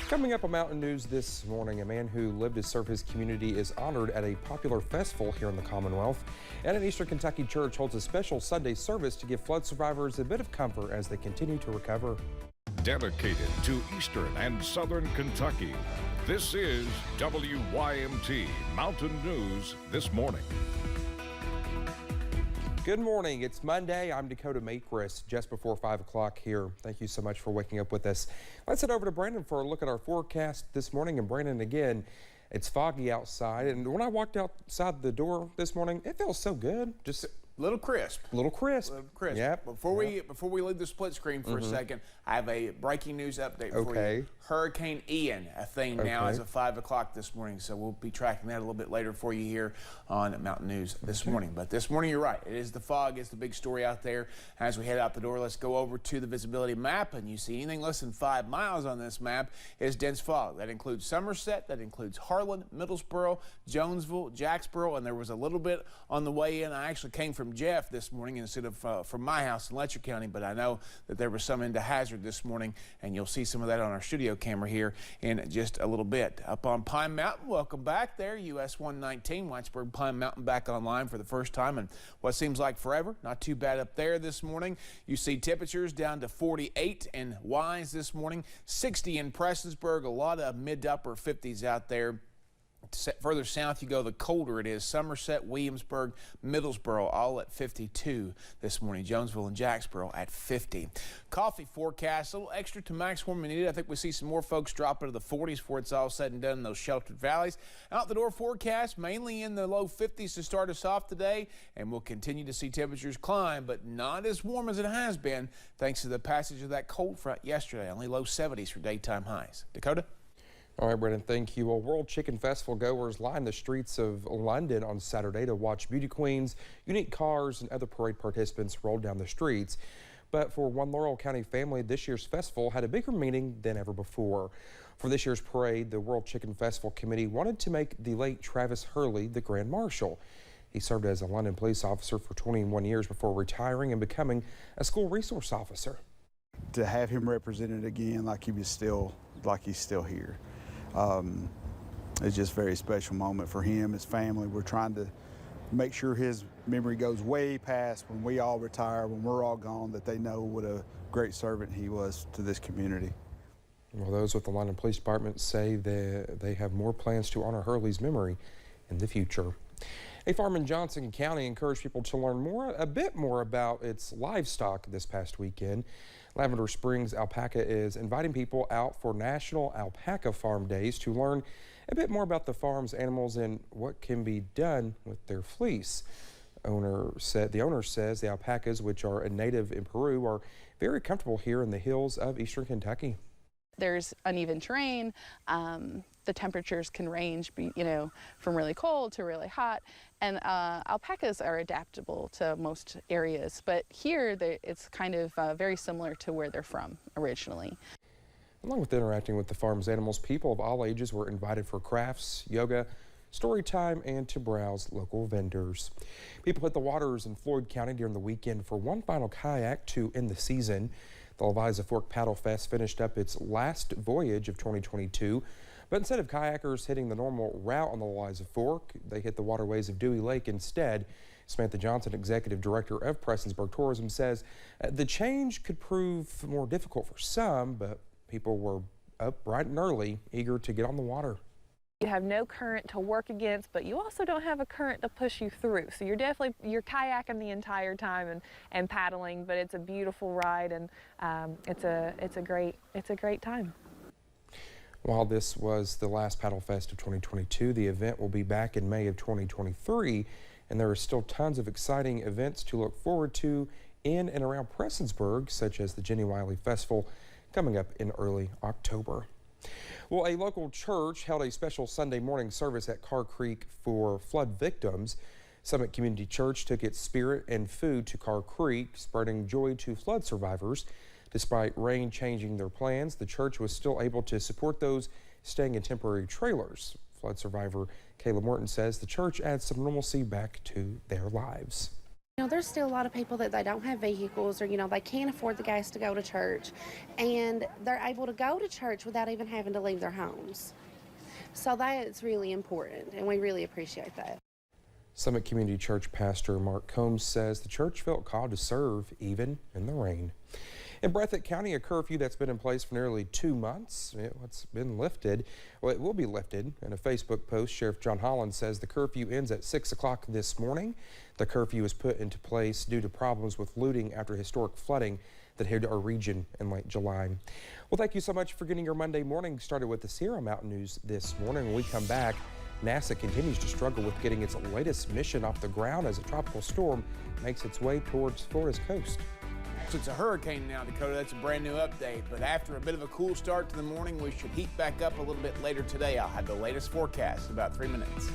Coming up on Mountain News this morning, a man who lived to serve his community is honored at a popular festival here in the Commonwealth. And an Eastern Kentucky church holds a special Sunday service to give flood survivors a bit of comfort as they continue to recover. Dedicated to Eastern and Southern Kentucky, this is WYMT Mountain News this morning. Good morning. It's Monday. I'm Dakota Makris, just before 5 o'clock here. Thank you so much for waking up with us. Let's head over to Brandon for a look at our forecast this morning. And Brandon, again, it's foggy outside. And when I walked outside the door this morning, it feels so good. Just a little crisp. Little crisp. Yeah. Before we leave the split screen for a second, I have a breaking news update for you. Hurricane Ian, a thing now as of 5 o'clock this morning. So we'll be tracking that a little bit later for you here on Mountain News this morning. But this morning, you're right. It is the fog. It's the big story out there. As we head out the door, let's go over to the visibility map. And you see anything less than 5 miles on this map is dense fog. That includes Somerset. That includes Harlan, Middlesboro, Jonesville, Jacksboro. And there was a little bit on the way in. I actually came from Jeff this morning instead of from my house in Letcher County. But I know that there was some into Hazard this morning. And you'll see some of that on our studio camera here in just a little bit. Up on Pine Mountain, welcome back there. US 119, Whitesburg Pine Mountain back online for the first time in what seems like forever. Not too bad up there this morning. You see temperatures down to 48 in Wise this morning, 60 in Prestonsburg, a lot of mid to upper 50s out there. Further south you go, the colder it is. Somerset, Williamsburg, Middlesboro, all at 52 this morning. Jonesville and Jacksboro at 50. Coffee forecast, a little extra to max warming needed. I think we see some more folks drop into the 40s before it's all said and done in those sheltered valleys. Out the door forecast, mainly in the low 50s to start us off today, and we'll continue to see temperatures climb, but not as warm as it has been thanks to the passage of that cold front yesterday. Only low 70s for daytime highs. Dakota? All right, Brendan, thank you. Well, World Chicken Festival goers lined the streets of London on Saturday to watch beauty queens, unique cars, and other parade participants roll down the streets. But for one Laurel County family, this year's festival had a bigger meaning than ever before. For this year's parade, the World Chicken Festival Committee wanted to make the late Travis Hurley the Grand Marshal. He served as a London police officer for 21 years before retiring and becoming a school resource officer. To have him represented again like he's still here. It's just a very special moment for him, his family. We're trying to make sure his memory goes way past when we all retire, when we're all gone, that they know what a great servant he was to this community. Well, those with the London Police Department say that they have more plans to honor Hurley's memory in the future. A farm in Johnson County encouraged people to learn a bit more about its livestock this past weekend. Lavender Springs Alpaca is inviting people out for National Alpaca Farm Days to learn a bit more about the farm's animals and what can be done with their fleece. The owner says the alpacas, which are a native in Peru, are very comfortable here in the hills of Eastern Kentucky. There's uneven terrain. The temperatures can range, from really cold to really hot. And alpacas are adaptable to most areas, but here it's kind of very similar to where they're from originally. Along with interacting with the farm's animals, people of all ages were invited for crafts, yoga, story time, and to browse local vendors. People hit the waters in Floyd County during the weekend for one final kayak to end the season. The Leviza Fork Paddle Fest finished up its last voyage of 2022, but instead of kayakers hitting the normal route on the Leviza Fork, they hit the waterways of Dewey Lake instead. Samantha Johnson, Executive Director of Prestonsburg Tourism, says the change could prove more difficult for some, but people were up bright and early, eager to get on the water. You have no current to work against, but you also don't have a current to push you through. So you're kayaking the entire time and paddling, but it's a beautiful ride, and it's a great time. While this was the last Paddle Fest of 2022, the event will be back in May of 2023, and there are still tons of exciting events to look forward to in and around Prestonsburg, such as the Jenny Wiley Festival coming up in early October. Well, a local church held a special Sunday morning service at Carr Creek for flood victims. Summit Community Church took its spirit and food to Carr Creek, spreading joy to flood survivors. Despite rain changing their plans, the church was still able to support those staying in temporary trailers. Flood survivor Kayla Morton says the church adds some normalcy back to their lives. You know, there's still a lot of people that they don't have vehicles, or, you know, they can't afford the gas to go to church, and they're able to go to church without even having to leave their homes. So that's really important, and we really appreciate that. Summit Community Church Pastor Mark Combs says the church felt called to serve even in the rain. In Breathitt County, a curfew that's been in place for nearly 2 months, it's been lifted. Well, it will be lifted. In a Facebook post, Sheriff John Holland says the curfew ends at 6 o'clock this morning. The curfew was put into place due to problems with looting after historic flooding that hit our region in late July. Well, thank you so much for getting your Monday morning started with the Sierra Mountain News this morning. When we come back, NASA continues to struggle with getting its latest mission off the ground as a tropical storm makes its way towards Florida's coast. So it's a hurricane now, Dakota. That's a brand new update. But after a bit of a cool start to the morning, we should heat back up a little bit later today. I'll have the latest forecast in about 3 minutes.